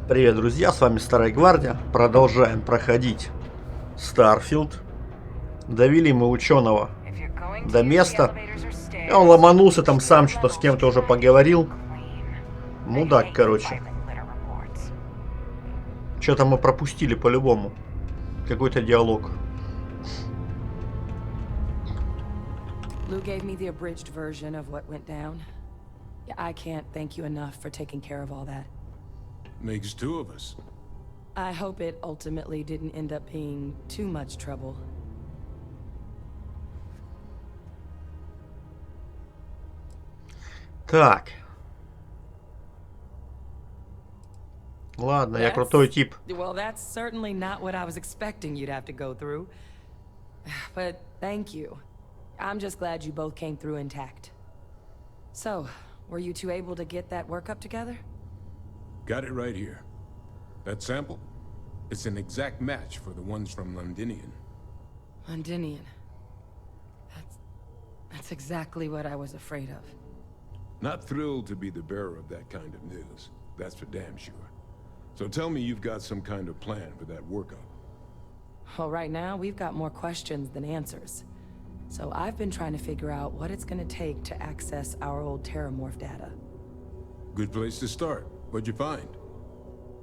Привет, друзья, с вами Старая Гвардия. Продолжаем проходить Starfield. Довели мы ученого до места. И он ломанулся там сам, что-то с кем-то уже поговорил. Мудак, короче. Что-то мы пропустили по-любому. Какой-то диалог. Lou gave me the abridged version of what went down. I can't thank you enough for taking care of all that. Makes two of us. I hope it ultimately didn't end up being too much trouble. Так. Ладно, я крутой тип. Well, that's certainly not what I was expecting you'd have to go through. But thank you. I'm just glad you both came through intact. So, were you two able to get that workup together? Got it right here. That sample? It's an exact match for the ones from Londinian. Londinian. That's exactly what I was afraid of. Not thrilled to be the bearer of that kind of news. That's for damn sure. So tell me you've got some kind of plan for that workup. Well, right now, we've got more questions than answers. So I've been trying to figure out what it's gonna take to access our old terramorph data. Good place to start. What'd you find?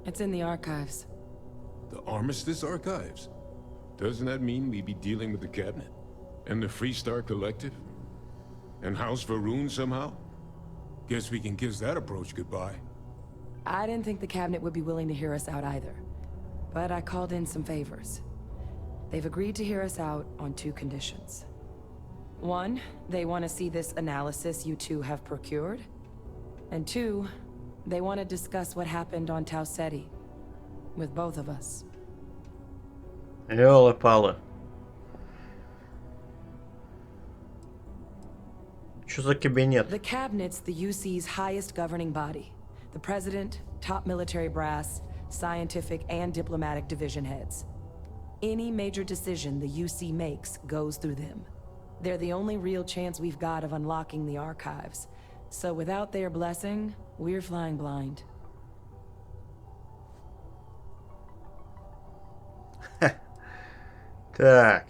It's in the archives. The Armistice Archives? Doesn't that mean we'd be dealing with the Cabinet? And the Freestar Collective? And House Varun somehow? Guess we can kiss that approach goodbye. I didn't think the Cabinet would be willing to hear us out either. But I called in some favors. They've agreed to hear us out on two conditions. One, they want to see this analysis you two have procured. And two, they want to discuss what happened on Tau Ceti. With both of us. Ёлы-палы. Что за кабинет? The Cabinet's the UC's highest governing body. The President, top military brass, scientific and diplomatic division heads. Any major decision the UC makes goes through them. They're the only real chance we've got of unlocking the archives. So without their blessing, we're flying blind. Так.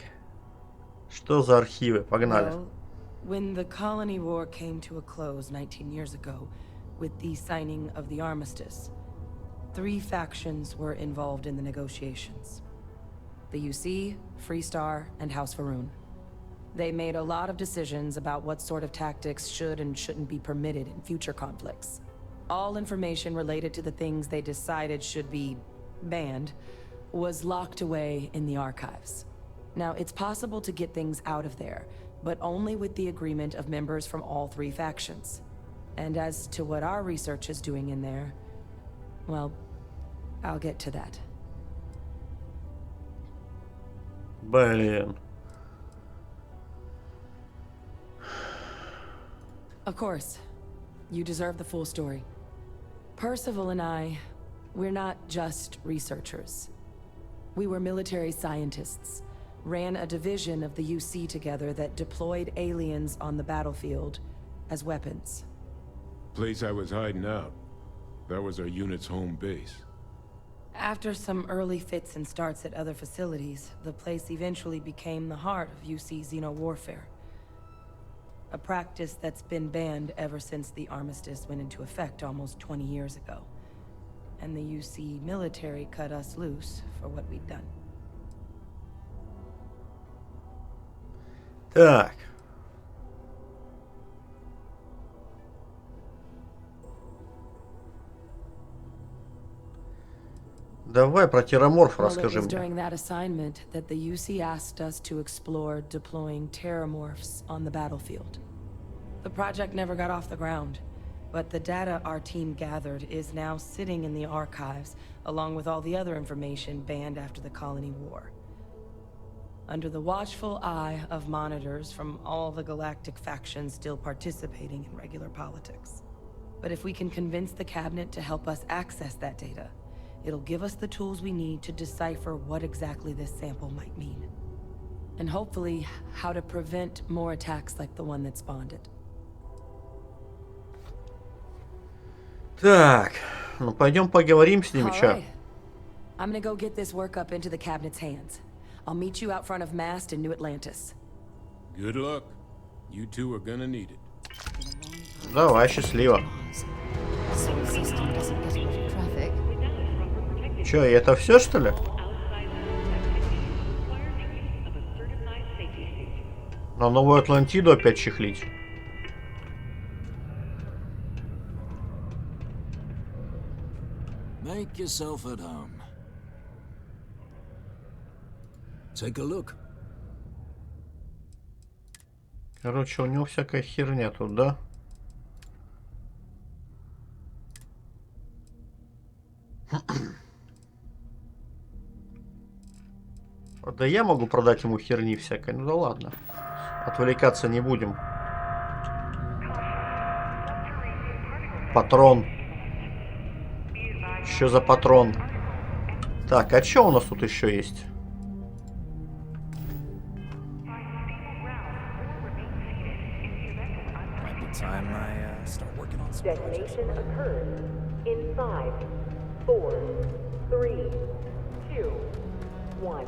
Что за архивы? Погнали. Well, when the colony war came to a close 19 years ago, with the signing of the armistice, 3 factions were involved in the negotiations. The UC, Freestar, and House Varun. They made a lot of decisions about what sort of tactics should and shouldn't be permitted in future conflicts. All information related to the things they decided should be banned was locked away in the archives. Now, it's possible to get things out of there, but only with the agreement of members from all 3 factions. And as to what our research is doing in there, well, I'll get to that. Блин. Of course. You deserve the full story. Percival and I, we're not just researchers. We were military scientists, ran a division of the UC together that deployed aliens on the battlefield as weapons. Place I was hiding out. That was our unit's home base. After some early fits and starts at other facilities, the place eventually became the heart of UC xeno-warfare. A practice that's been banned ever since the armistice went into effect almost 20 years ago. And the UC military cut us loose for what we'd done. Так. Давай про терраморф расскажи It was мне. during that assignment that the UC asked us to explore deploying terramorphs on the battlefield. The project never got off the ground, but the data our team gathered is now sitting in the archives, along with all the other information banned after the colony war. Under the watchful eye of monitors from all the galactic factions still participating in regular politics. But if we can convince the Cabinet to help us access that data, it'll give us the tools we need to decipher what exactly this sample might mean. And hopefully, how to prevent more attacks like the one that spawned it. Так. Ну, пойдем поговорим с ними, All чё? right. I'm gonna go get this work up into the cabinet's hands. I'll meet you out front of Mast in New Atlantis. Good luck. You two are gonna need it. Давай, счастливо. Чё, и это все, что ли? На Новую Атлантиду опять чехлить? Make yourself at home. Take a look. Короче, у него всякая херня тут, да? Да я могу продать ему херни всякой, ну да ладно. Отвлекаться не будем. Патрон. Что за патрон? Так, а что у нас тут еще есть? Detonation occurs in 5, 4, 3, 2, 1.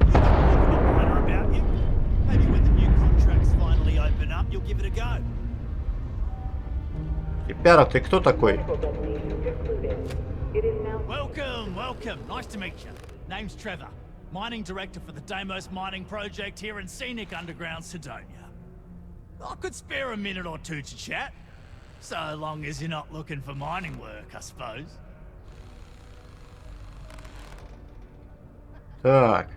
About you. Maybe when the new contracts finally open up, you'll give it a go. Ребята, ты кто такой? Welcome, welcome. Nice to meet you. Name's Trevor, mining director for the Deimos mining project here in scenic underground Sidonia. I could spare a minute or two to chat, so long as you're not looking for mining work, I suppose. Так.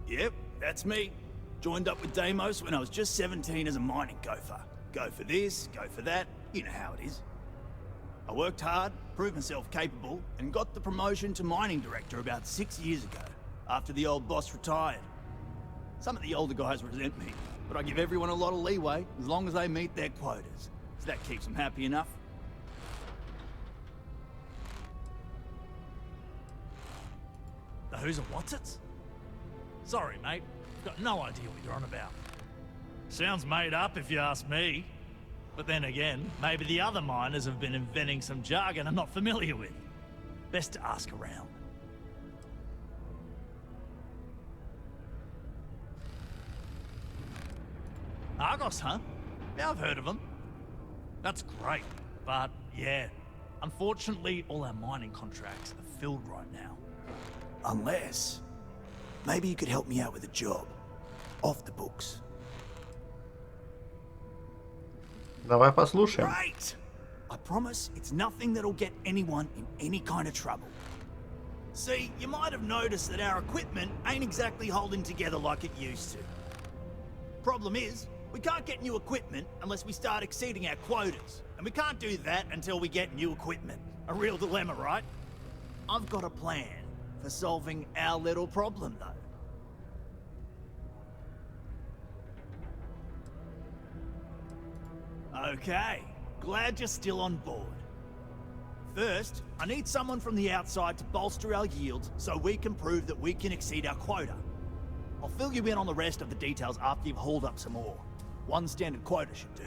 Yep, that's me. Joined up with Deimos when I was just 17 as a mining gopher. Go for this, go for that, you know how it is. I worked hard, proved myself capable, and got the promotion to mining director about 6 years ago, after the old boss retired. Some of the older guys resent me, but I give everyone a lot of leeway as long as they meet their quotas. So that keeps them happy enough. The who's and what's it's? Sorry, mate. Got no idea what you're on about. Sounds made up if you ask me. But then again, maybe the other miners have been inventing some jargon I'm not familiar with. Best to ask around. Argos, huh? Yeah, I've heard of them. That's great, but yeah. Unfortunately, all our mining contracts are filled right now. Unless... maybe you could help me out with a job. Off the books. Давай послушаем. Great! I promise it's nothing that'll get anyone in any kind of trouble. See, you might have noticed that our equipment ain't exactly holding together like it used to. Problem is, we can't get new equipment unless we start exceeding our quotas. And we can't do that until we get new equipment. A real dilemma, right? I've got a plan for solving our little problem, though. Okay, glad you're still on board. First, I need someone from the outside to bolster our yields so we can prove that we can exceed our quota. I'll fill you in on the rest of the details after you've hauled up some ore. One standard quota should do.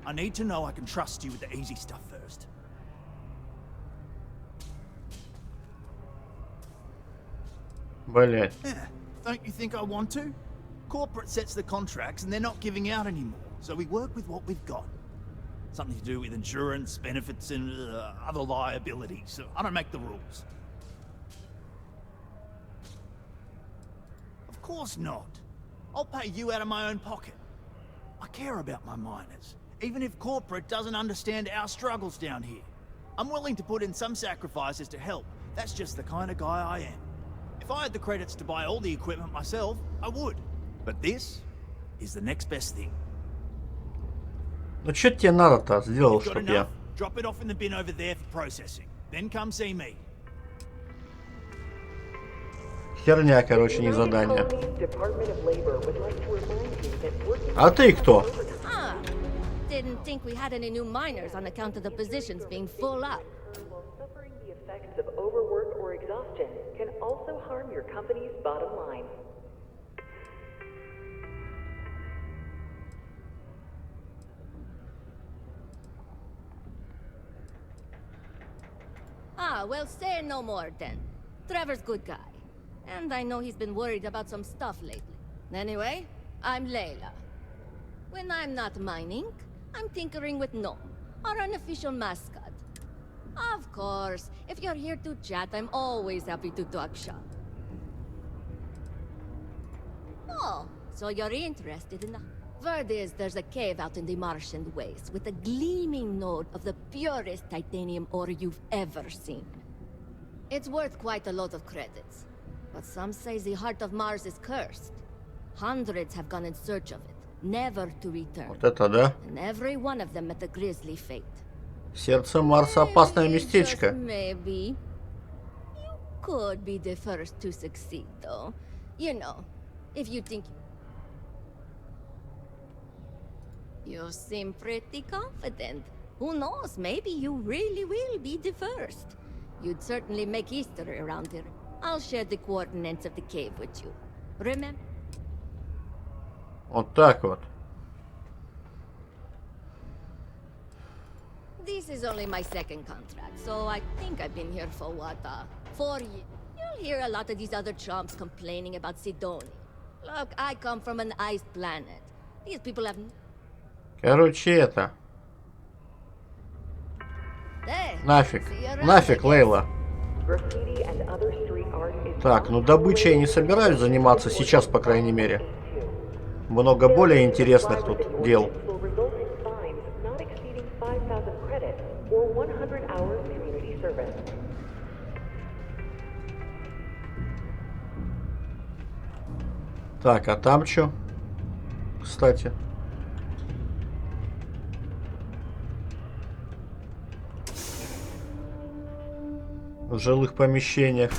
I need to know I can trust you with the easy stuff first. Блять. Yeah, don't you think I want to? Corporate sets the contracts and they're not giving out anymore, so we work with what we've got. Something to do with insurance, benefits, and other liabilities. So I don't make the rules. Of course not. I'll pay you out of my own pocket. I care about my miners, even if corporate doesn't understand our struggles down here. I'm willing to put in some sacrifices to help. That's just the kind of guy I am. If I had the credits to buy all the equipment myself, I would. But this is the next best thing. Ну что тебе надо-то сделал, Got чтоб я... enough? Drop it off in the bin over there for processing. Then come see me. Херня, короче, не задание. А ты кто? Ah, didn't think we had any new miners on account of the positions being full up. Suffering the effects of overwork or exhaustion can also harm your company's bottom line. well, say no more then. Trevor's good guy. And I know he's been worried about some stuff lately. Anyway, I'm Layla. When I'm not mining, I'm tinkering with Gnome, our unofficial mascot. Of course, if you're here to chat, I'm always happy to talk shop. Oh, so you're interested in the... Word is there's a cave out in the Martian waste with a gleaming node of the purest titanium ore you've ever seen. It's worth quite a lot of credits, but some say the heart of Mars is cursed. Hundreds have gone in search of it, never to return. Вот это да. And every one of them met a grisly fate. Сердце Марса опасное Maybe, местечко. just maybe. You could be the first to succeed, though. You know, if you think... You seem pretty confident. Who knows, maybe you really will be the first. You'd certainly make history around here. I'll share the coordinates of the cave with you. Remember? Вот так вот. This is only my second contract, so I think I've been here for what, 4 years. You'll hear a lot of these other chumps complaining about Sidonia. Look, I come from an iced planet. These people have... Короче, это. There. Нафиг. See you around, Нафиг, I guess. Лейла. Graffiti and other street art is Так, ну добычей я не собираюсь заниматься сейчас, по крайней мере. Много более интересных тут дел. will result in fines not exceeding 5,000 credits or 100 hours community service. Так, а там что? Кстати. В жилых помещениях.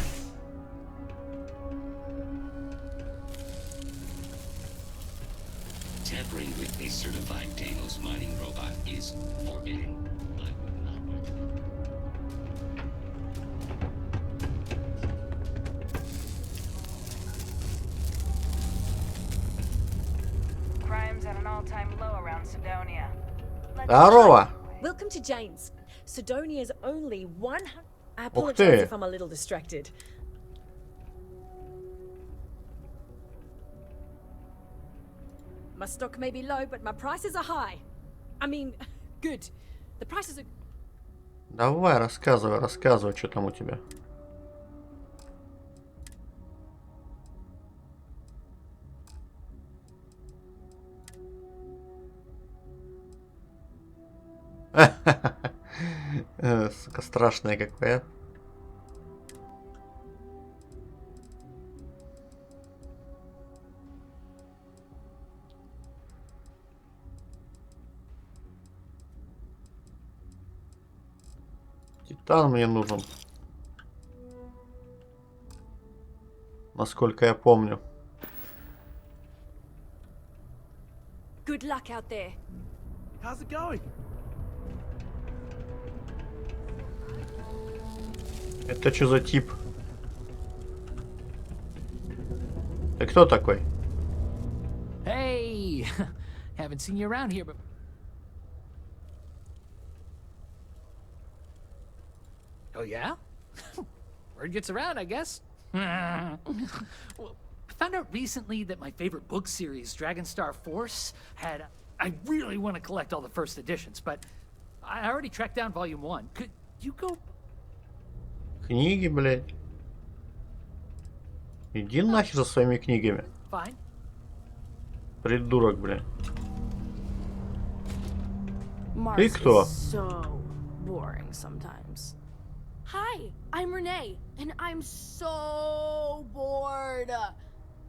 Tampering with a certified Deimos mining robot is forbidden. I would not want to. Crime's at an all-time low around Sidonia. Здорово! Welcome to Jane's. Sidonia's only 100... I ты. apologize if I'm a little distracted. My stock may be low, but my prices are high. I mean, good. The prices are... Давай, рассказывай, рассказывай, что там у тебя. Сука, страшная какая. Титан мне нужен. Насколько я помню. Good luck out there. How's it going? Это что за тип? Ты кто такой? Hey, haven't seen you around here, but oh yeah, word gets around, I guess. Well, I found out recently that my favorite book series, Dragon Star Force, had. I really want to collect all the first editions, but I already tracked down Volume 1. Could you go? Книги, блядь. Иди нахер со своими книгами. Fine. Придурок, блядь. Mars Ты кто? is so boring sometimes. Hi, I'm Renee, and I'm so bored.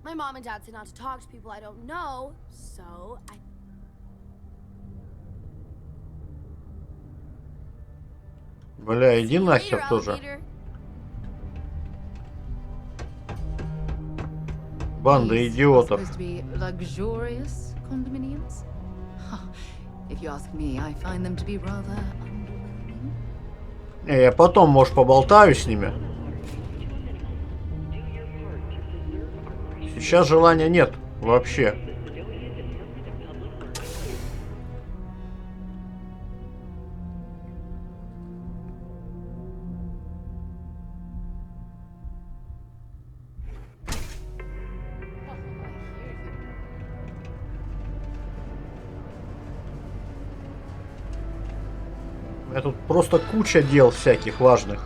My mom and dad say not to talk to people I don't know, so I... Бля, иди нахер Later, тоже. alligator. Банда идиотов. Supposed to be luxurious condominiums? If you ask me, I find them to be rather underwhelming. Не, я потом, может, поболтаю с ними. Сейчас желания нет вообще. Тут просто куча дел всяких важных.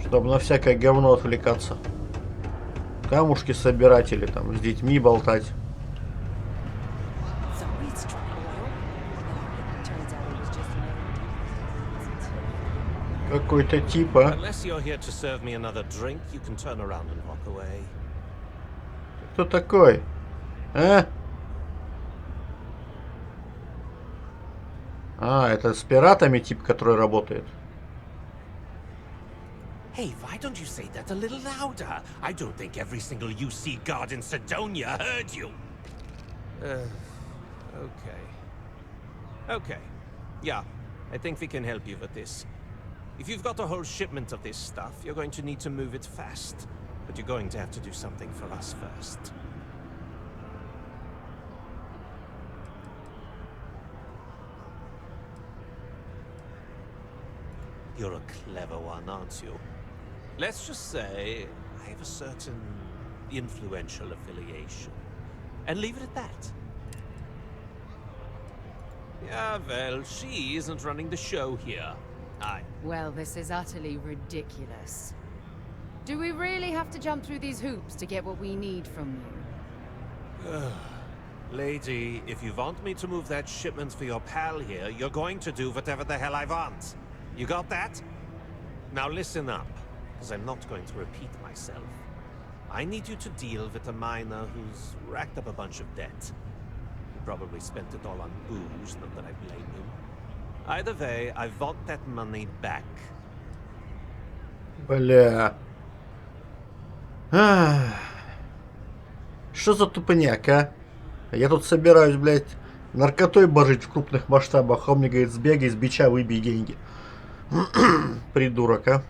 Чтобы на всякое говно отвлекаться. Камушки собирать или там с детьми болтать. Какой-то типа. Кто такой? А? Это с пиратами тип, который работает. Hey, why don't you say that a little louder? I don't think every single UC guard in Sidonia heard you. Okay. Okay. Yeah, I think we can help you with this. If you've got a whole shipment of this stuff, you're going to need to move it fast. But you're going to have to do something for us first. You're a clever one, aren't you? Let's just say I have a certain influential affiliation. And leave it at that. Yeah, well, she isn't running the show here. Well, this is utterly ridiculous. Do we really have to jump through these hoops to get what we need from you? Lady, if you want me to move that shipment for your pal here, you're going to do whatever the hell I want. You got that? Now listen up, because I'm not going to repeat myself. I need you to deal with a miner who's racked up a bunch of debt. He probably spent it all on booze, not that I blame him. Either way, I want that money back. Бля. Что за тупняк, а? Я тут собираюсь, блядь, наркотой божить в крупных масштабах, а он мне говорит, сбегай с бича, выбей деньги. Придурок, а?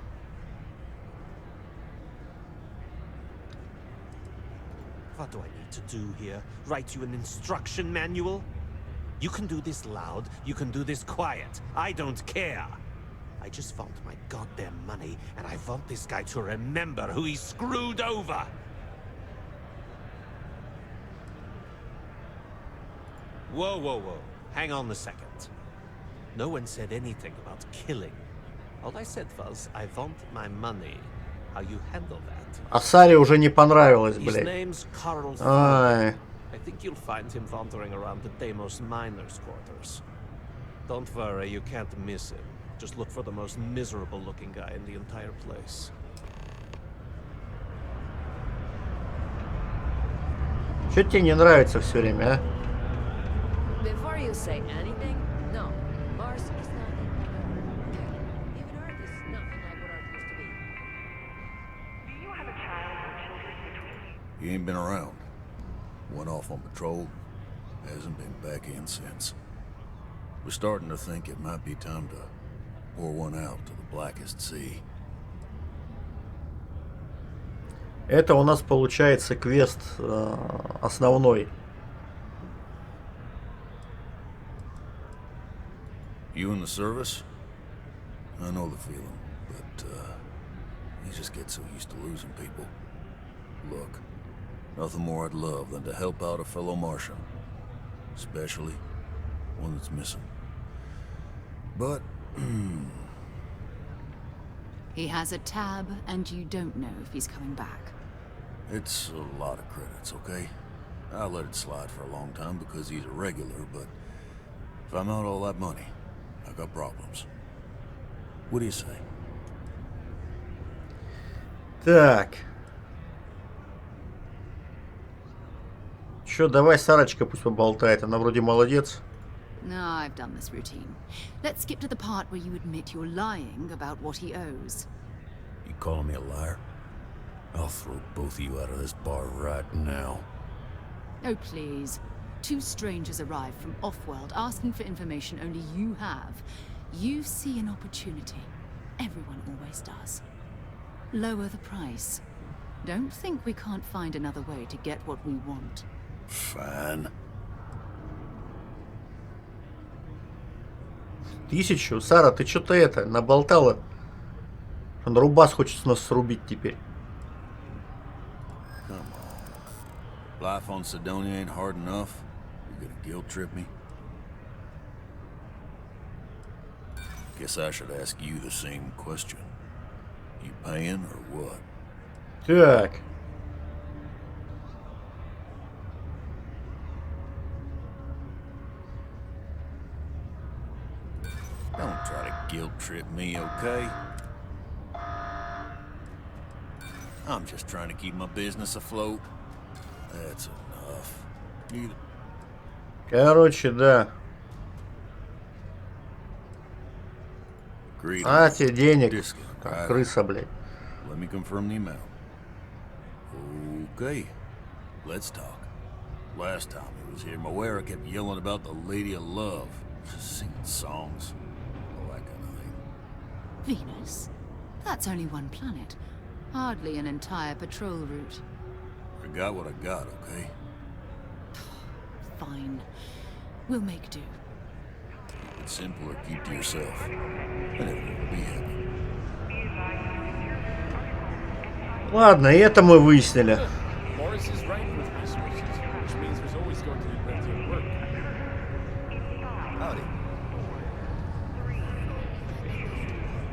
What do I need to do here? Write you an instruction manual? You can do this loud, you can do this quiet. I don't care. I just want my goddamn money, and I want this guy to remember who he screwed over. Whoa, whoa, whoa. Hang on a second. No one said anything about killing. All I said was, I want my money. How you handle that? А Саре уже не понравилось, His блядь. name's Carl. Ай. I think you'll find him wandering around the Deimos miners' quarters. Don't worry, you can't miss him. Just look for the most miserable-looking guy in the entire place. Чё тебе не нравится все время, а? Before you say anything, no, Mars is not. Even Earth is nothing like what Earth used to be. Do you have a child or children between you? He ain't been around. Went off on patrol. Hasn't been back in since. We're starting to think it might be time to pour one out to the blackest sea. Это у нас получается квест основной. You in the service? I know the feeling, but you just get so used to losing people. Look, nothing more I'd love than to help out a fellow Martian, especially one that's missing. But He has a tab, and you don't know if he's coming back. it's a lot of credits, okay? I let it slide for a long time because he's a regular, but if I'm out all that money, I got problems. What do you say? Так. Чё, давай Сарочка пусть поболтает, она вроде молодец. No, I've done this routine. Let's skip to the part where you admit you're lying about what he owes. You calling me a liar? I'll throw both of you out of this bar right now. Oh, please. Two strangers arrive from off-world asking for information only you have. You see an opportunity. Everyone always does. Lower the price. Don't think we can't find another way to get what we want. Fine. 1000? Сара, ты что-то это, наболтала? Он рубас хочет с нас срубить теперь. Life on Sidonia ain't hard enough. You gonna guilt trip me? Guess I should ask you the same question. You paying or what? Так. Don't try to guilt trip me, okay? I'm just trying to keep my business afloat. That's enough. You... Короче, да. А, тебе денег. Как крыса, блядь. Let me confirm the amount. Okay, let's talk. Last time he was here, Moira kept yelling about the Lady of Love, singing songs, all that kind of thing. Venus? That's only one planet. Hardly an entire patrol route. I got what I got, okay? Fine. We'll make do. Keep it simple or keep to yourself. And everyone will be happy. Ладно, и это мы выяснили.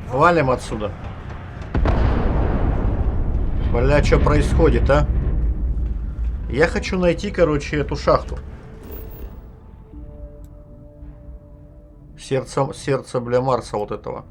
Валим отсюда. Бля, что происходит, а? Я хочу найти, короче, эту шахту. Сердце, бля, Марса вот этого.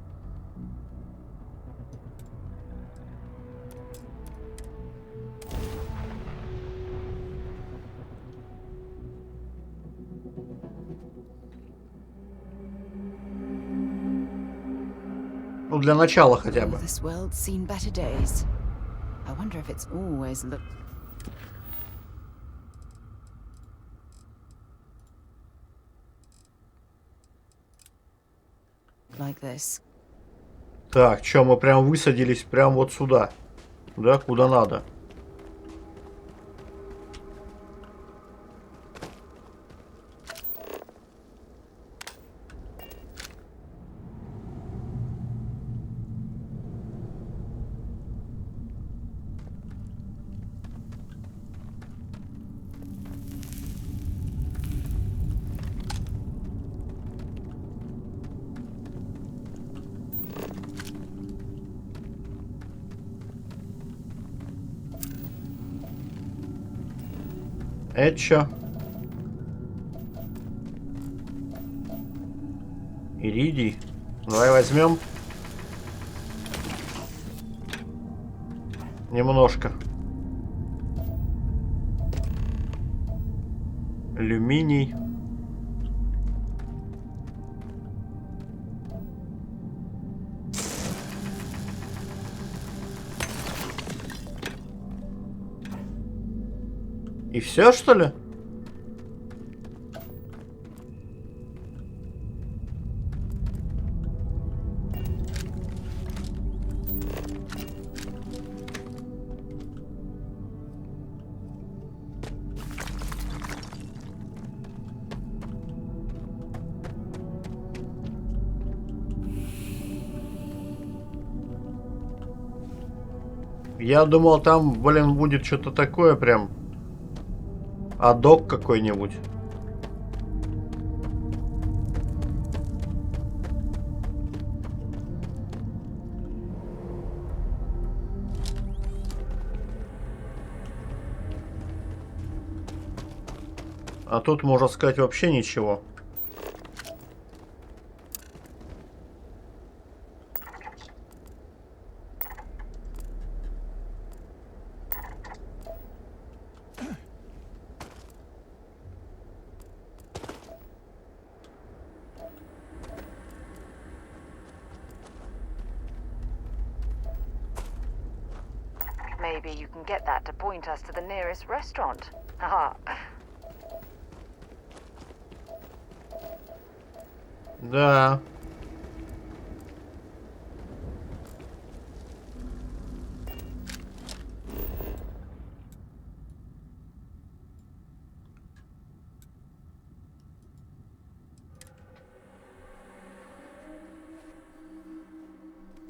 Ну, для начала хотя бы. This world's seen better days. I wonder if it's always looked like this. Так, чё, мы прям высадились прям вот сюда. Да, куда надо. Это чё? Иридий. Давай возьмем. Немножко. Алюминий. И все, что ли? Я думал, там, блин, будет что-то такое прям. Адок какой-нибудь. А тут, можно сказать, вообще ничего. Maybe you can get that to point us to the nearest restaurant. Haha. Да.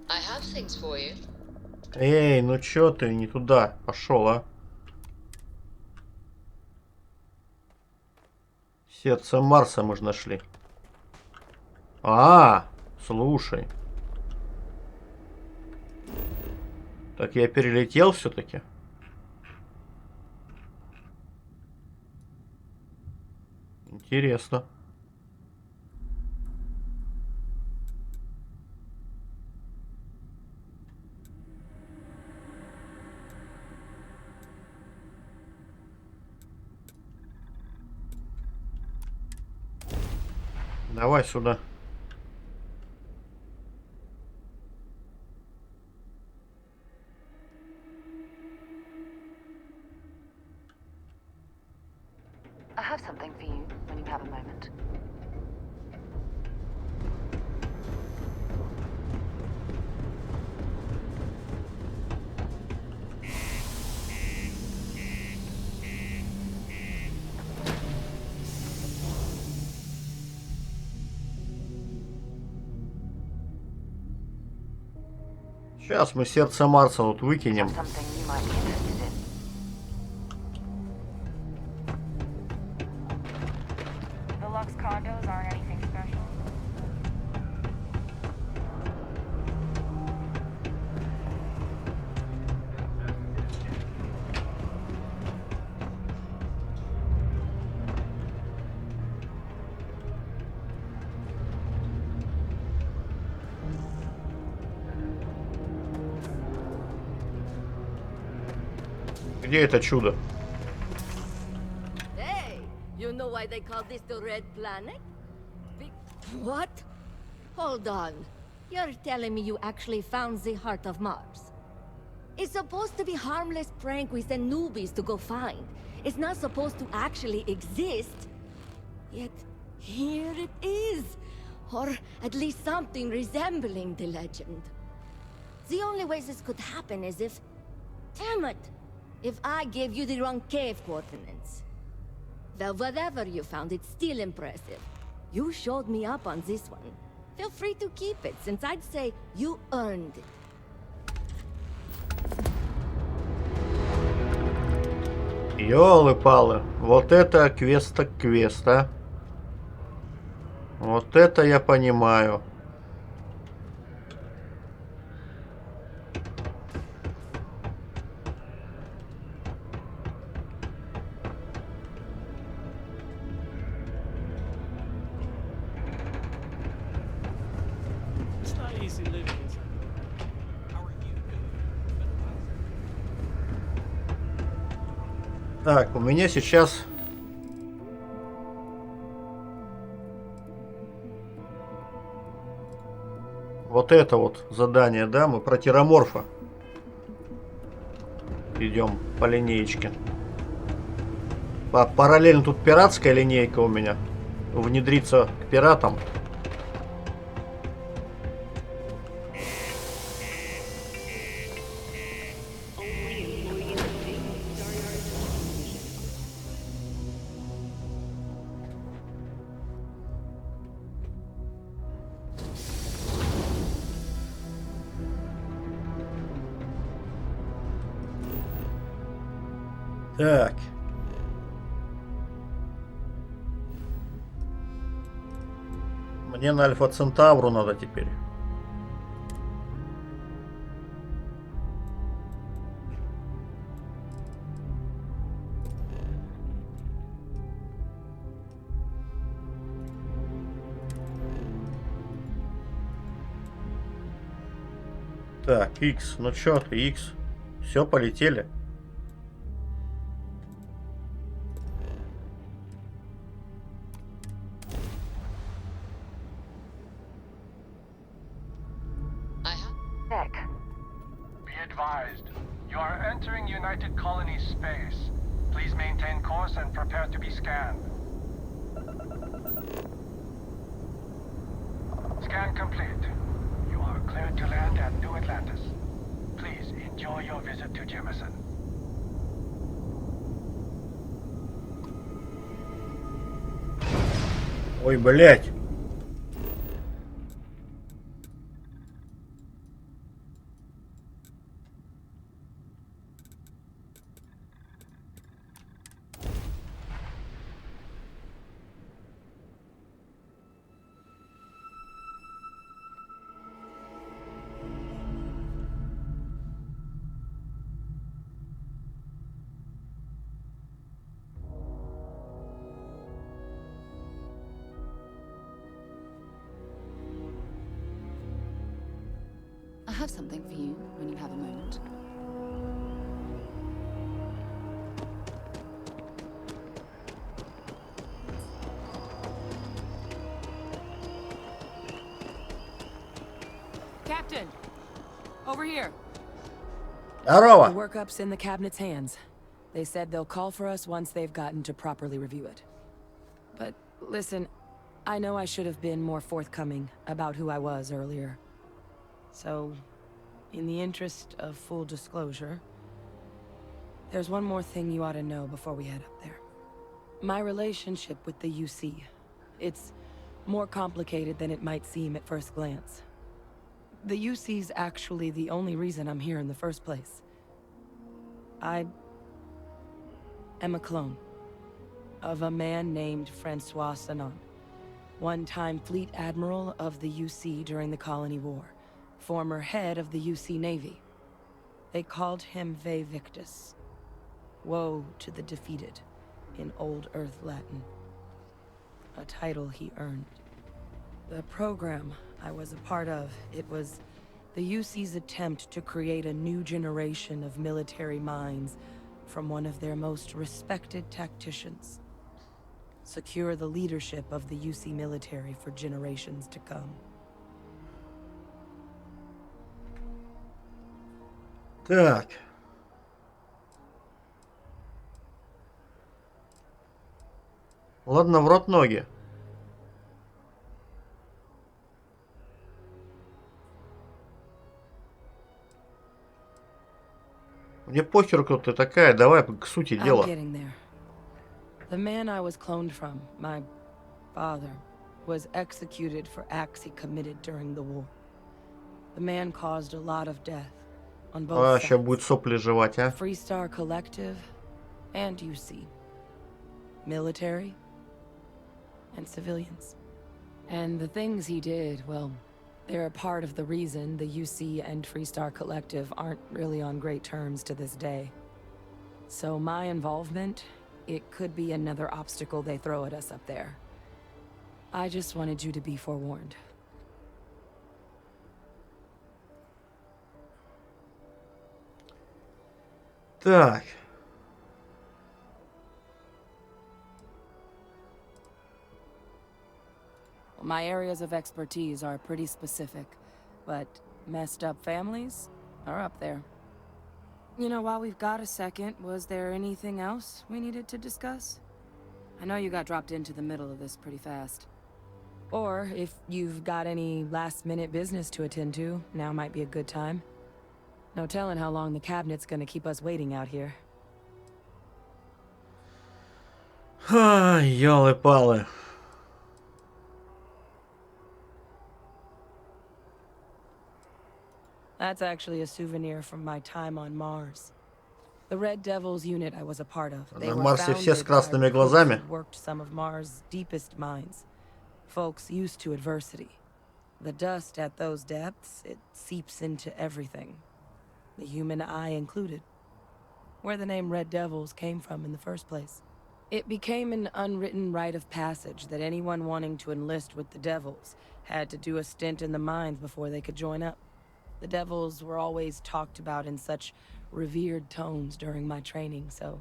I have things for you. Эй, ну чё ты не туда пошел, а? Сердце Марса мы же нашли. А, слушай. Так я перелетел все-таки. Интересно. Давай сюда. I have something for you when you have a moment. Сейчас мы сердце Марса вот выкинем. Something you might be interested in. The Lux condos aren't anything special. Где это чудо? Hey, you know why they call this the Red Planet? What? Hold on. You're telling me you actually found the heart of Mars? It's supposed to be harmless prank we send newbies to go find. It's not supposed to actually exist. Yet, here it is. Or at least something resembling the legend. The only way this could happen is if... Damn it! If I gave you the wrong cave coordinates. Well, whatever you found, it's still impressive. You showed me up on this one. Feel free to keep it, since I'd say you earned it. Ёлы-палы, вот это квест так квест, а. Вот это я понимаю. Так, у меня сейчас... Вот это вот задание, да? Мы про терраморфа идем по линеечке. Параллельно тут пиратская линейка у меня. Внедриться к пиратам. Так. Мне на Альфа Центавру надо теперь. Так, X, ну чё ты, X? Все, полетели. Be advised, you are entering United Colony space. Please maintain course and prepare to be scanned. Scan complete. You are cleared to land at New Atlantis. Please enjoy your visit to Jemison. Ой, блядь. have something for you when you have a moment. Captain, over here. Здорово. The workup's in the cabinet's hands. They said they'll call for us once they've gotten to properly review it. But listen, I know I should have been more forthcoming about who I was earlier. So, in the interest of full disclosure, there's one more thing you ought to know before we head up there. My relationship with the UC. It's more complicated than it might seem at first glance. The UC's actually the only reason I'm here in the first place. I am a clone of a man named Francois Sanon, one-time fleet admiral of the UC during the Colony War, former head of the UC Navy. They called him Ve Victus, woe to the defeated, in Old Earth Latin, a title he earned. The program I was a part of, it was the UC's attempt to create a new generation of military minds from one of their most respected tacticians. Secure the leadership of the UC military for generations to come. Так. Ладно, в рот ноги. Мне похер, кто ты такая, давай к сути дела. The man I was cloned from, my father, was executed for acts he committed during the war. The man caused a lot of death on both sides. Сейчас будет сопли жевать, а? Free Star Collective and UC. Military and civilians. And the things he did, well, they're a part of the reason the UC and Free Star Collective aren't really on great terms to this day. So my involvement, it could be another obstacle they throw at us up there. I just wanted you to be forewarned. Так. My areas of expertise are pretty specific, but messed up families are up there. You know, while we've got a second, was there anything else we needed to discuss? I know you got dropped into the middle of this pretty fast. Or if you've got any last-minute business to attend to, now might be a good time. No telling how long the cabinet's gonna keep us waiting out here. Ёлы-палы. That's actually a souvenir from my time on Mars. The Red Devils unit I was a part of. They На were Марсе все с founded by красными recruits глазами. who worked some of Mars' deepest mines. Folks used to adversity. The dust at those depths, it seeps into everything. The human eye included. Where the name Red Devils came from in the first place. It became an unwritten rite of passage that anyone wanting to enlist with the Devils had to do a stint in the mines before they could join up. The Devils were always talked about in such revered tones during my training, so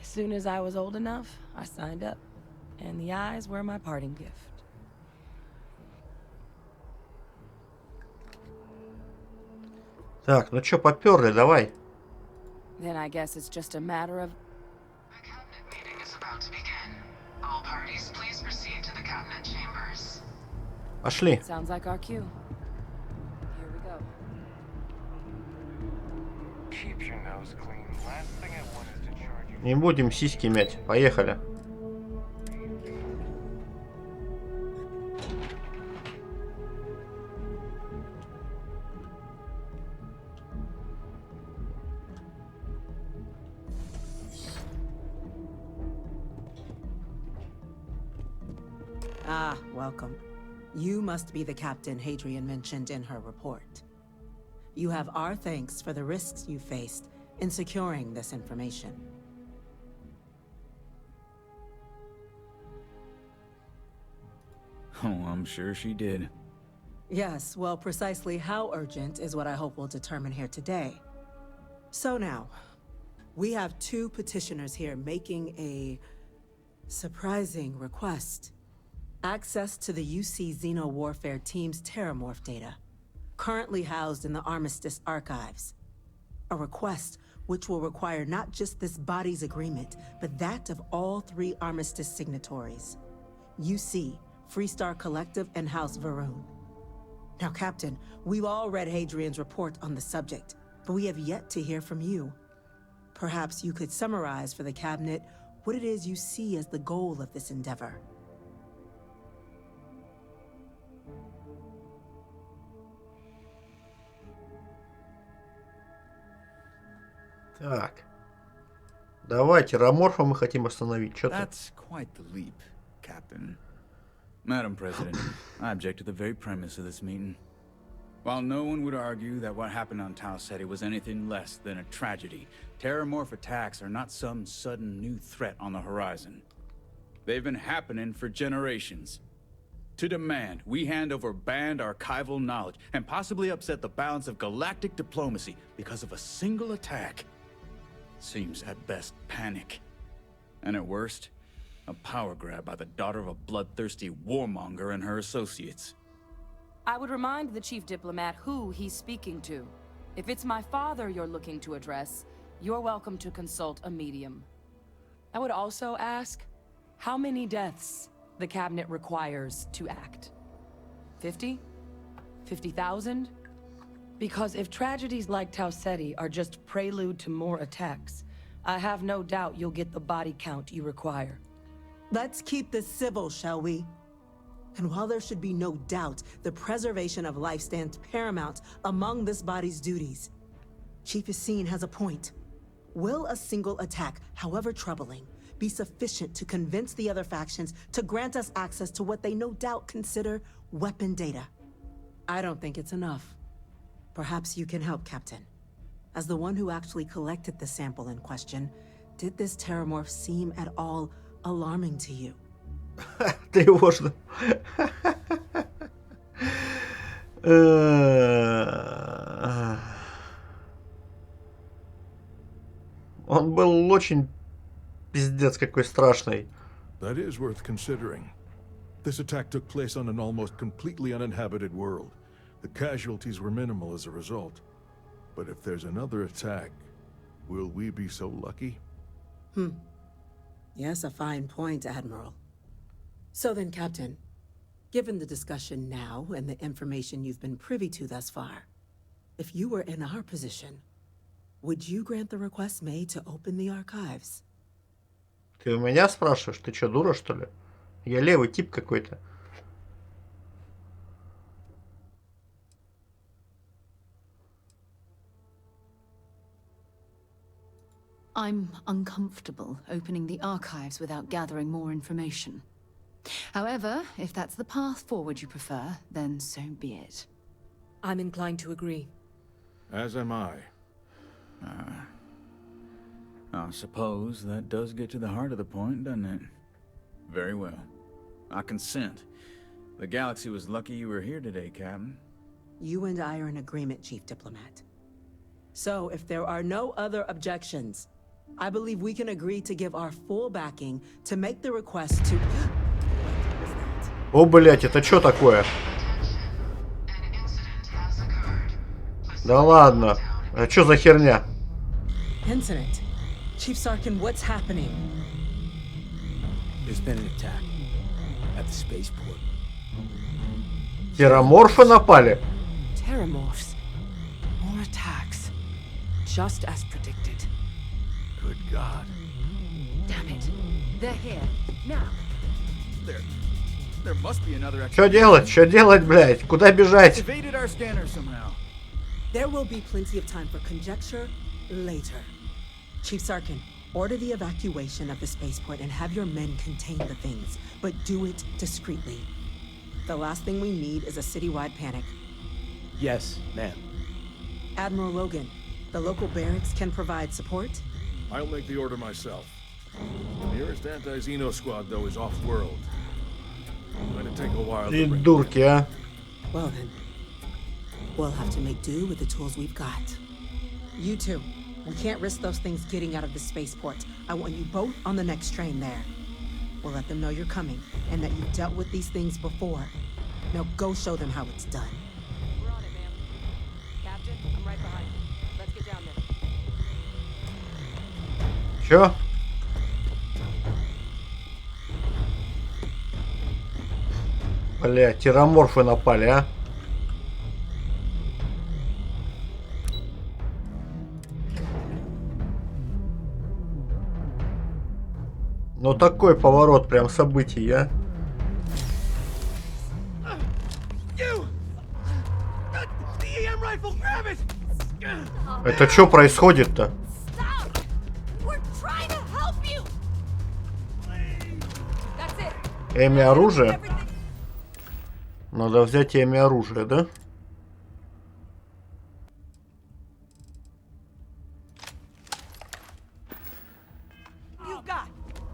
as soon as I was old enough, I signed up. And the eyes were my parting gift. Так, ну чё, попёрли, давай. Then I guess it's just a matter of... The cabinet meeting is about to begin. All parties, please proceed to the cabinet chambers. Пошли. Sounds like our cue. Here we go. Keep your nose clean. Last thing I want is to charge you. Не будем сиськи мять. Поехали. Ah, welcome. You must be the captain Hadrian mentioned in her report. You have our thanks for the risks you faced in securing this information. Oh, I'm sure she did. Yes, well, precisely how urgent is what I hope we'll determine here today. So now, we have two petitioners here making a surprising request. Access to the UC Xeno Warfare Team's terramorph data, currently housed in the Armistice archives. A request which will require not just this body's agreement, but that of all three Armistice signatories. UC, Freestar Collective, and House Varun. Now, Captain, we've all read Hadrian's report on the subject, but we have yet to hear from you. Perhaps you could summarize for the Cabinet what it is you see as the goal of this endeavor. Так. Давай, терраморфа мы хотим остановить. Что-то... That's quite the leap, Captain. Madam President, I object to the very premise of this meeting. While no one would argue that what happened on Tau Ceti was anything less than a tragedy, terramorph attacks are not some sudden new threat on the horizon. They've been happening for generations. To demand we hand over banned archival knowledge and possibly upset the balance of galactic diplomacy because of a single attack seems at best panic. And at worst, a power grab by the daughter of a bloodthirsty warmonger and her associates. I would remind the chief diplomat who he's speaking to. If it's my father you're looking to address, you're welcome to consult a medium. I would also ask, how many deaths the Cabinet requires to act? 50? 50,000? Because if tragedies like Tau Ceti are just prelude to more attacks, I have no doubt you'll get the body count you require. Let's keep this civil, shall we? And while there should be no doubt the preservation of life stands paramount among this body's duties, Chief Yassine has a point. Will a single attack, however troubling, be sufficient to convince the other factions to grant us access to what they no doubt consider weapon data? I don't think it's enough. Perhaps you can help, Captain. As the one who actually collected the sample in question, did this terramorph seem at all alarming to you? Тревожно. Он был очень пиздец какой страшный. That is worth considering. This attack took place on an almost completely uninhabited world. The casualties were minimal as a result. But if there's another attack, will we be so lucky? Yes, a fine point, Admiral. So then, Captain, given the discussion now and the information you've been privy to thus far, if you were in our position, would you grant the request made to open the archives? Ты у меня спрашиваешь? Ты что, дура, что ли? Я левый тип какой-то. I'm uncomfortable opening the archives without gathering more information. However, if that's the path forward you prefer, then so be it. I'm inclined to agree. As am I. I suppose that does get to the heart of the point, doesn't it? Very well. I consent. The galaxy was lucky you were here today, Captain. You and I are in agreement, Chief Diplomat. So, if there are no other objections, I believe we can agree to give our full backing to make the request to... О, блять, это что такое? Да ладно. А что за херня? Incident. Chief Sarkin, what's happening? There's been an attack at the spaceport. Терраморфы напали? Terramorphs. More attacks. Just as predicted. Good God. Damn it. They're here. Now. There must be another... Что делать? Что делать, блядь? Куда бежать? Evaded our scanner somehow. There will be plenty of time for conjecture later. Chief Sarkin, order the evacuation of the spaceport and have your men contain the things, but do it discreetly. The last thing we need is a citywide panic. Yes, ma'am. Admiral Logan, the local barracks can provide support? I'll make the order myself. The nearest anti-Xeno squad, though, is off-world. It's going to take a while to bring... Придурки, а. Well then, we'll have to make do with the tools we've got. You two, we can't risk those things getting out of the spaceport. I want you both on the next train there. We'll let them know you're coming and that you've dealt with these things before. Now go show them how it's done. We're on it, ma'am. Captain, I'm right behind you. Let's get down there. Чё? Бля, терраморфы напали, а? Ну такой поворот прям событий, а? Это что происходит-то? Эми оружие? Надо взять Эми оружие, да?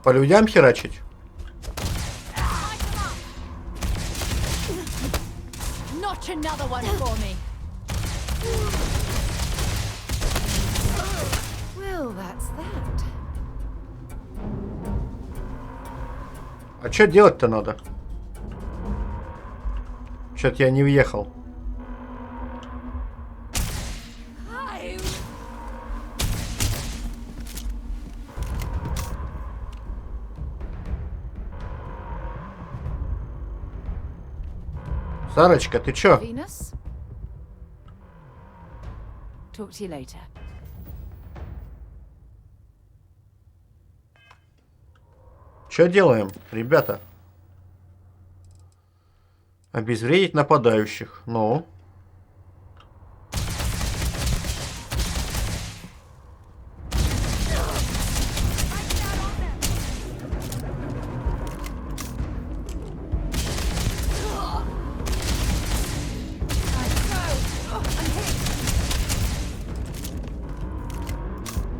По людям херачить? А что делать-то надо? Что-то я не въехал. Сарочка, ты чё? Venus? Talk to you later. Что делаем, ребята? Обезвредить нападающих. Ну.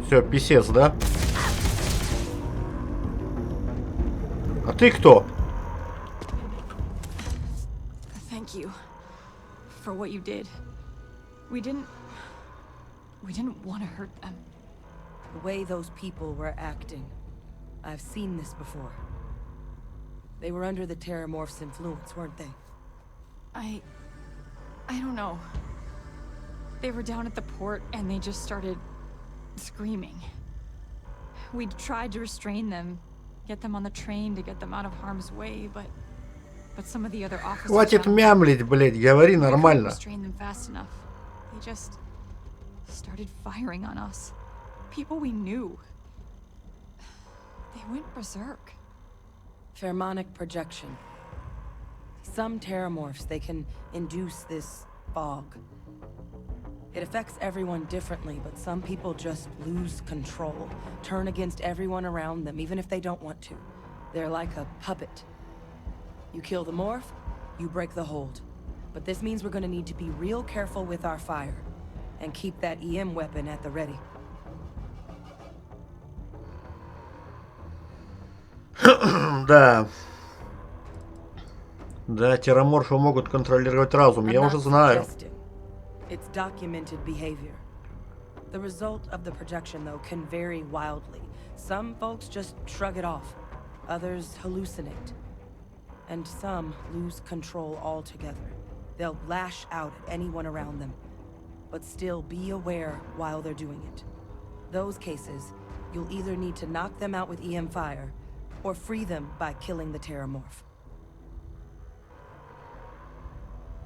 Все, писец, да? А ты кто? Thank you for what you did. We didn't want to hurt them. The way those people were acting, I've seen this before. They were under the terramorph's influence, weren't they? I don't know. They were down at the port and they just started screaming. We tried to restrain them, get them on the train to get them out of harm's way, but some of the other officers... Хватит мямлить, блядь, говори нормально. ...restrain them fast enough. They just started firing on us. People we knew. They went berserk. Pheromonic projection. Some terramorphs, they can induce this fog. It affects everyone differently, but some people just lose control, turn against everyone around them, even if they don't want to. They're like a puppet. You kill the morph, you break the hold. But this means we're gonna need to be real careful with our fire, and keep that EM weapon at the ready. Да. Да, терраморфы могут контролировать разум, я уже знаю. It's documented behavior. The result of the projection, though, can vary wildly. Some folks just shrug it off, others hallucinate, and some lose control altogether. They'll lash out at anyone around them, but still be aware while they're doing it. Those cases, you'll either need to knock them out with EM fire, or free them by killing the terramorph.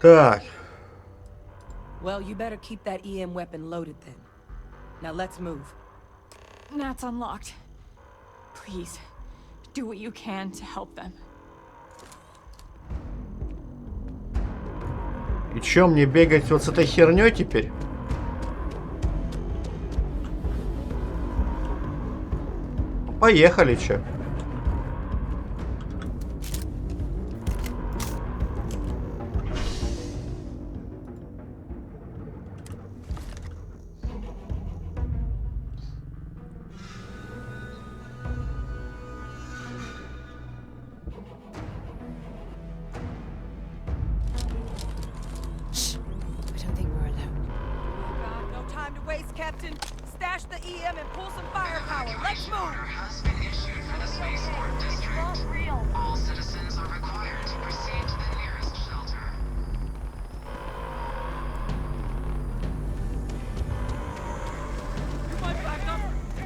Так. Well, you better keep that EM weapon loaded then. Now let's move. Nat's unlocked. Please, do what you can to help them. И чё, мне бегать вот с этой хернёй теперь? Поехали, чё? EM and pull some firepower. Let's move. Has been issued for the spaceport district. All citizens are required to proceed to the nearest shelter. You might back up.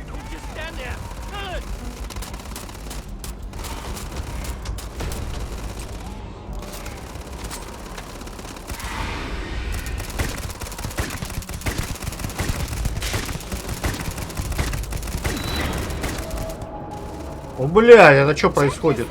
Don't just stand there. Good. О, блядь, это что происходит?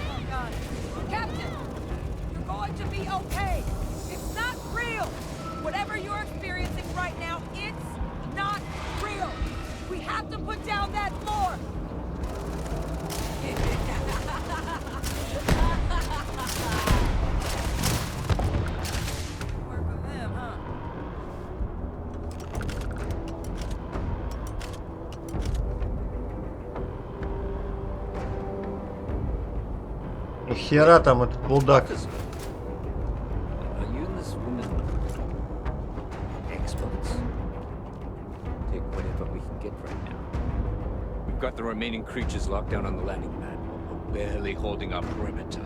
Хера там этот блудак. Are you and this woman experts? Take whatever we can get right now. We've got the remaining creatures locked down on the landing pad. We're barely holding our perimeter.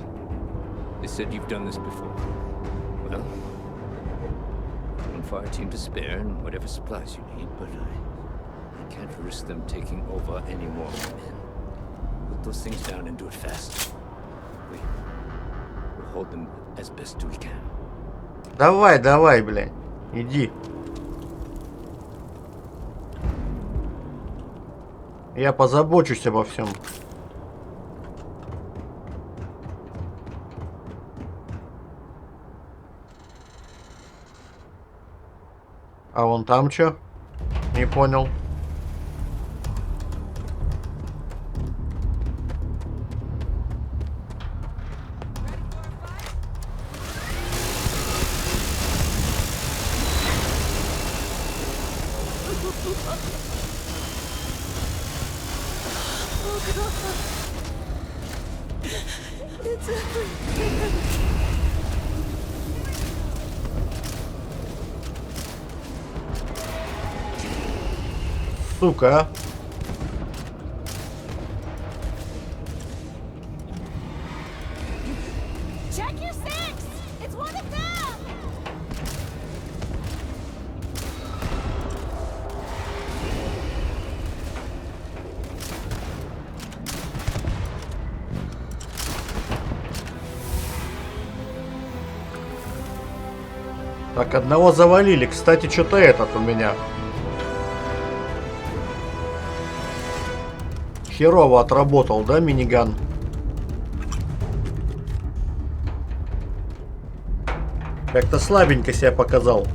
They said you've done this before. Well, one fire team to spare and whatever supplies you need, but I can't risk them taking over any more men. Put those things down and do it fast. We'll hold them as best we can. Давай, давай, блядь. Иди. Я позабочусь обо всем. А вон там чё? Не понял. Сука, а. Check your six! It's one of them! Так, одного завалили. Кстати, что-то этот у меня. Херово отработал, да, миниган? Как-то слабенько себя показал.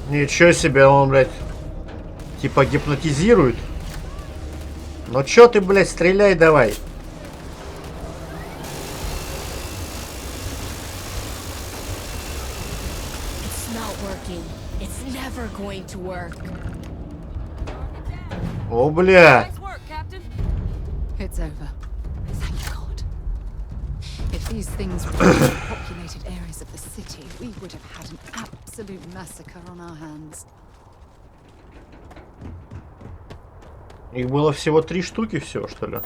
Ничего себе, он, блядь, типа гипнотизирует. Ну чё ты, блядь, стреляй давай. It's not working. It's never going to work. О, бля. It's over. Thank God. If these things were in populated areas of the city, we would have had an absolute massacre on our hands. Их было всего 3 штуки всего, что ли?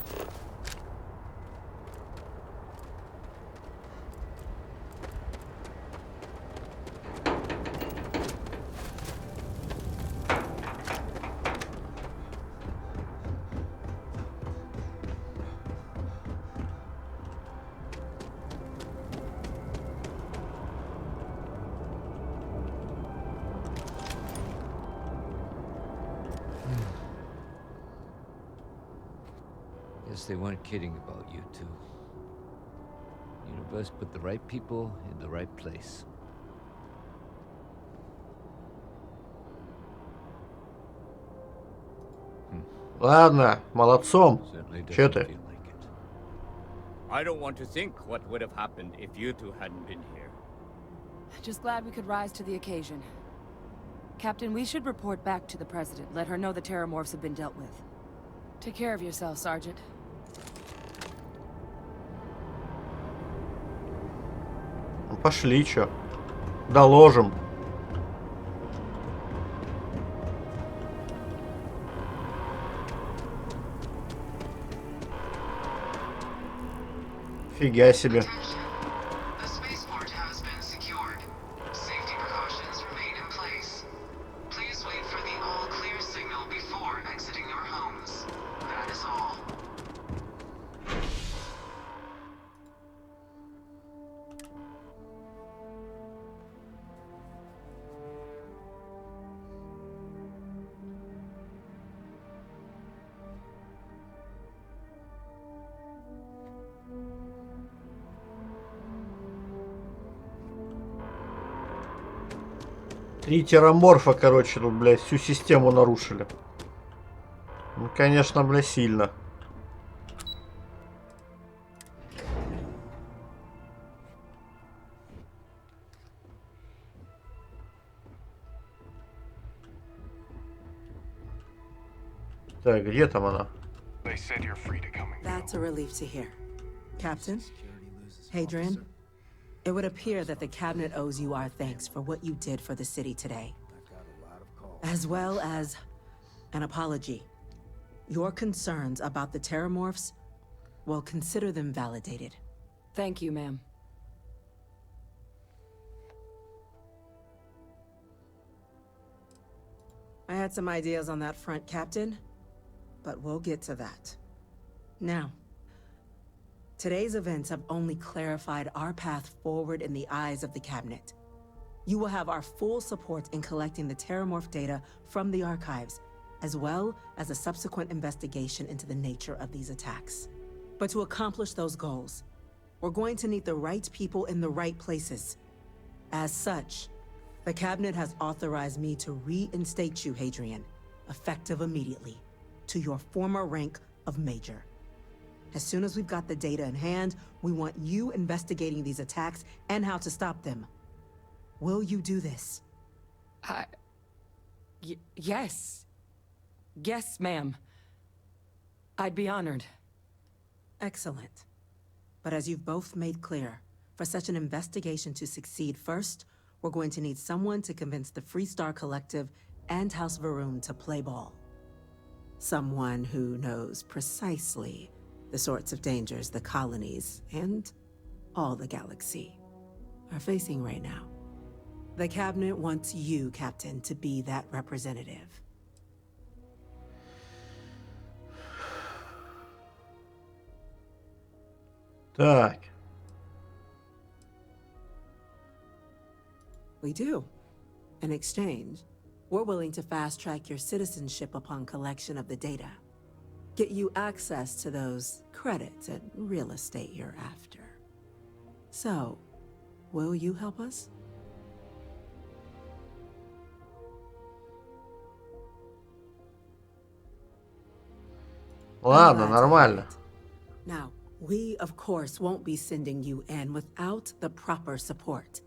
Guess they weren't kidding about you two. You of us put the right people in the right place. Ладно, молодцом. Че ты? I don't want to think what would have happened if you two hadn't been here. Just glad we could rise to the occasion. Captain, we should report back to the President. Let her know the terramorphs have been dealt with. Take care of yourself, Sergeant. Пошли, чё? Доложим. Фига себе. Три терраморфа, короче, тут, блядь, всю систему нарушили. Ну, конечно, блядь, сильно. Так, где там она? That's a relief to hear. Captain? Hadrian? It would appear that the cabinet owes you our thanks for what you did for the city today. As well as an apology. Your concerns about the terramorphs, well, consider them validated. Thank you, ma'am. I had some ideas on that front, Captain, but we'll get to that. Now, today's events have only clarified our path forward in the eyes of the cabinet. You will have our full support in collecting the terramorph data from the archives, as well as a subsequent investigation into the nature of these attacks. But to accomplish those goals, we're going to need the right people in the right places. As such, the cabinet has authorized me to reinstate you, Hadrian, effective immediately, to your former rank of Major. As soon as we've got the data in hand, we want you investigating these attacks and how to stop them. Will you do this? Yes. Yes, ma'am. I'd be honored. Excellent. But as you've both made clear, for such an investigation to succeed first, we're going to need someone to convince the Freestar Collective and House Varun to play ball. Someone who knows precisely the sorts of dangers the colonies and all the galaxy are facing right now. The cabinet wants you, Captain, to be that representative. Так. We do. In exchange, we're willing to fast-track your citizenship upon collection of the data. Get you access to those credits and real estate you're after. So, will you help us? Ладно, нормально. Now, we, of course, won't be sending you in without the proper support.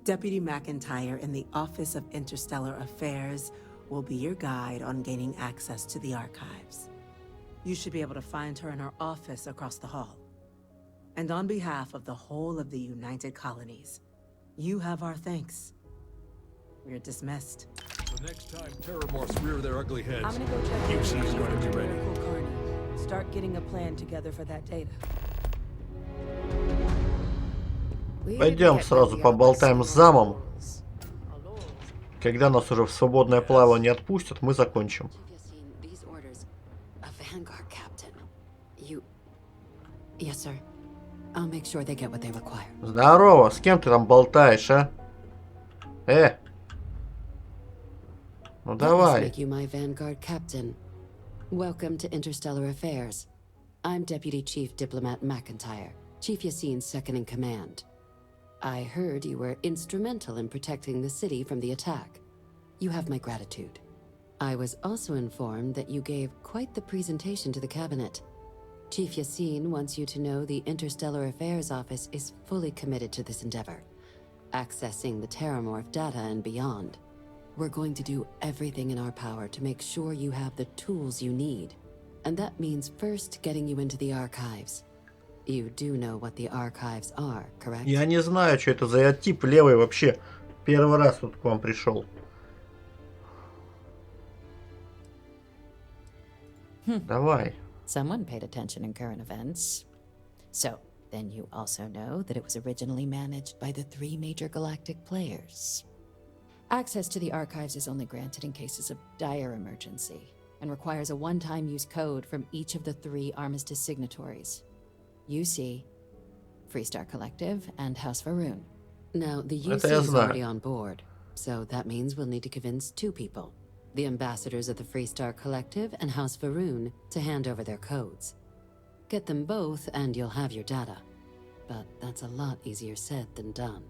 Deputy McIntyre in the Office of Interstellar Affairs will be your guide on gaining access to the archives. You should be able to find her in her office across the hall. And on behalf of the whole of the United Colonies, you have our thanks. You're dismissed. The next time terramorphs rear their ugly heads, I'm gonna go check Houston's going to be ready. Start getting a plan together for that data. Пойдем сразу поболтаем с замом. Когда нас уже в свободное плавание отпустят, мы закончим. Здорово, с кем ты там болтаешь, а? Ну давай. Welcome to Interstellar Affairs. I'm Deputy Chief Diplomat McIntyre. Chief Yassine's second in command. I heard you were instrumental in protecting the city from the attack. You have my gratitude. I was also informed that you gave quite the presentation to the cabinet. Chief Yassine wants you to know the Interstellar Affairs Office is fully committed to this endeavor, accessing the terramorph data and beyond. We're going to do everything in our power to make sure you have the tools you need. And that means first getting you into the archives. You do know what the archives are, correct? Я не знаю, что это за тип левый вообще. Первый раз тут к вам пришел. Давай. Someone paid attention in current events. So, then you also know that it was originally managed by the 3 major galactic players. Access to the archives is only granted in cases of dire emergency, and requires a one-time use code from each of the 3 armistice signatories. UC, Freestar Collective, and House Varun. Now, the UC is already on board, so that means we'll need to convince 2 people. The ambassadors of the Freestar Collective and House Varun to hand over their codes. Get them both and you'll have your data. But that's a lot easier said than done.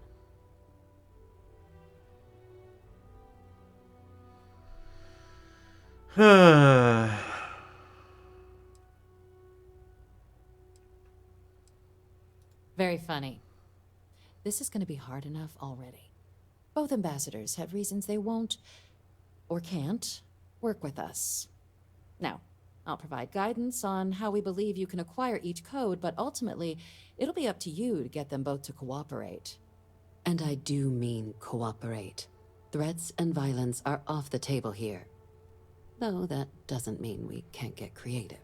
Very funny. This is going to be hard enough already. Both ambassadors have reasons they won't, or can't, work with us. Now, I'll provide guidance on how we believe you can acquire each code, but ultimately, it'll be up to you to get them both to cooperate. And I do mean cooperate. Threats and violence are off the table here. Though that doesn't mean we can't get creative.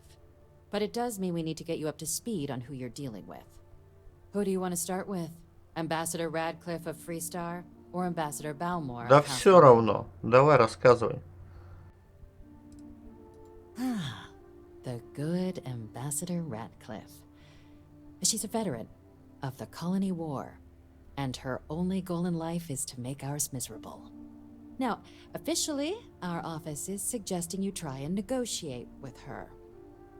But it does mean we need to get you up to speed on who you're dealing with. Who do you want to start with? Ambassador Radcliffe of Freestar or Ambassador Balmore? Да все равно. Давай рассказывай. The good Ambassador Radcliffe. She's a veteran of the Colony War, and her only goal in life is to make ours miserable. Now, officially, our office is suggesting you try and negotiate with her.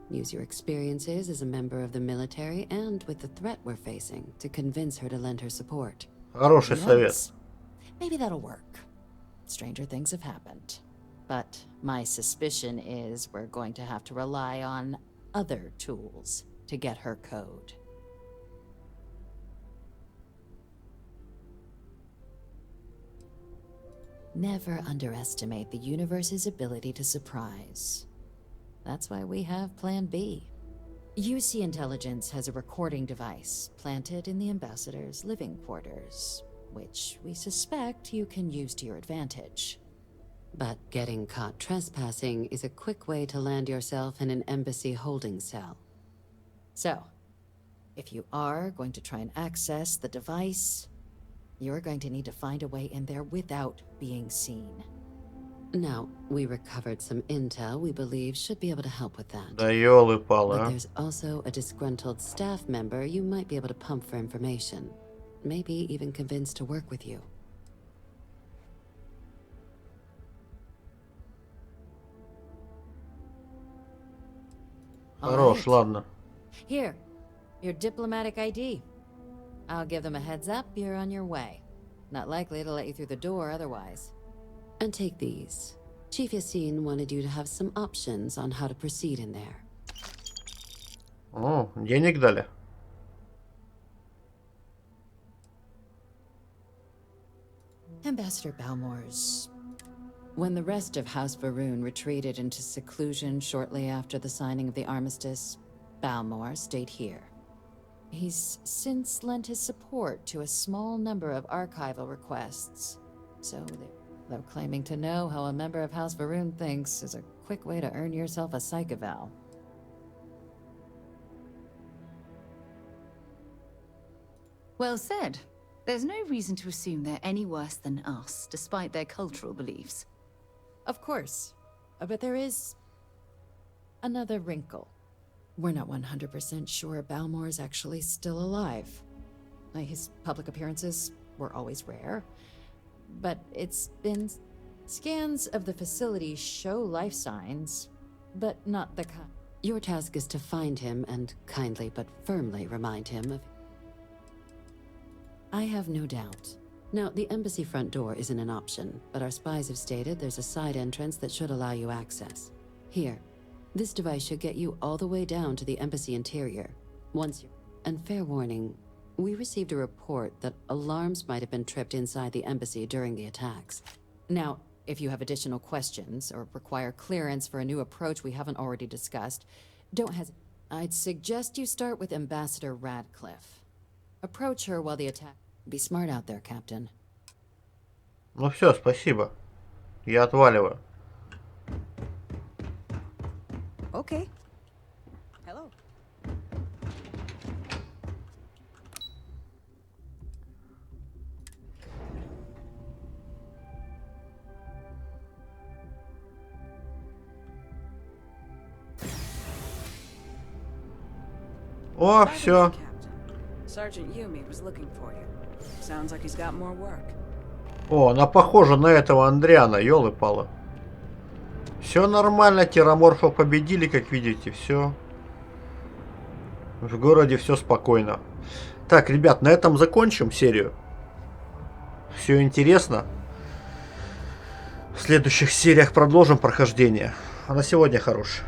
Use your experiences as a member of the military and with the threat we're facing to convince her to lend her support. Хороший совет. Maybe that'll work. Stranger things have happened. But my suspicion is we're going to have to rely on other tools to get her code. Never underestimate the universe's ability to surprise. That's why we have Plan B. UC Intelligence has a recording device planted in the ambassador's living quarters, which we suspect you can use to your advantage. But getting caught trespassing is a quick way to land yourself in an embassy holding cell. So, if you are going to try and access the device, you're going to need to find a way in there without being seen. Now, we recovered some intel we believe should be able to help with that. Да ёлы-палы, But there's also a disgruntled staff member you might be able to pump for information. Maybe even convince to work with you. Хорош, ладно. Here, your diplomatic ID. I'll give them a heads up, you're on your way. Not likely to let you through the door otherwise. And take these. Chief Yassine wanted you to have some options on how to proceed in there. О, денег дали. Ambassador Balmore's... When the rest of House Varun retreated into seclusion shortly after the signing of the armistice, Balmore stayed here. He's since lent his support to a small number of archival requests, so they're claiming to know how a member of House Varun thinks is a quick way to earn yourself a psych eval. Well said. There's no reason to assume they're any worse than us, despite their cultural beliefs. Of course, but there is another wrinkle. We're not 100% sure Balmore's actually still alive. His public appearances were always rare, but it's been... Scans of the facility show life signs, but not the kind. Your task is to find him and kindly but firmly remind him of I have no doubt. Now, the embassy front door isn't an option, but our spies have stated there's a side entrance that should allow you access. Here, this device should get you all the way down to the embassy interior. Once you... And fair warning, we received a report that alarms might have been tripped inside the embassy during the attacks. Now, if you have additional questions or require clearance for a new approach we haven't already discussed, don't hesitate. I'd suggest you start with Ambassador Radcliffe. Approach her while the attack... Be smart out there, Captain. Ну все, спасибо. Я отваливаю. Okay. Hello. О, все. Sergeant Yumi was looking for you. Sounds like he's got more work. О, она похожа на этого Андриана, ёлы-палы. Все нормально, терраморфов победили, как видите, все. В городе все спокойно. Так, ребят, на этом закончим серию. Все интересно. В следующих сериях продолжим прохождение. А на сегодня хорош.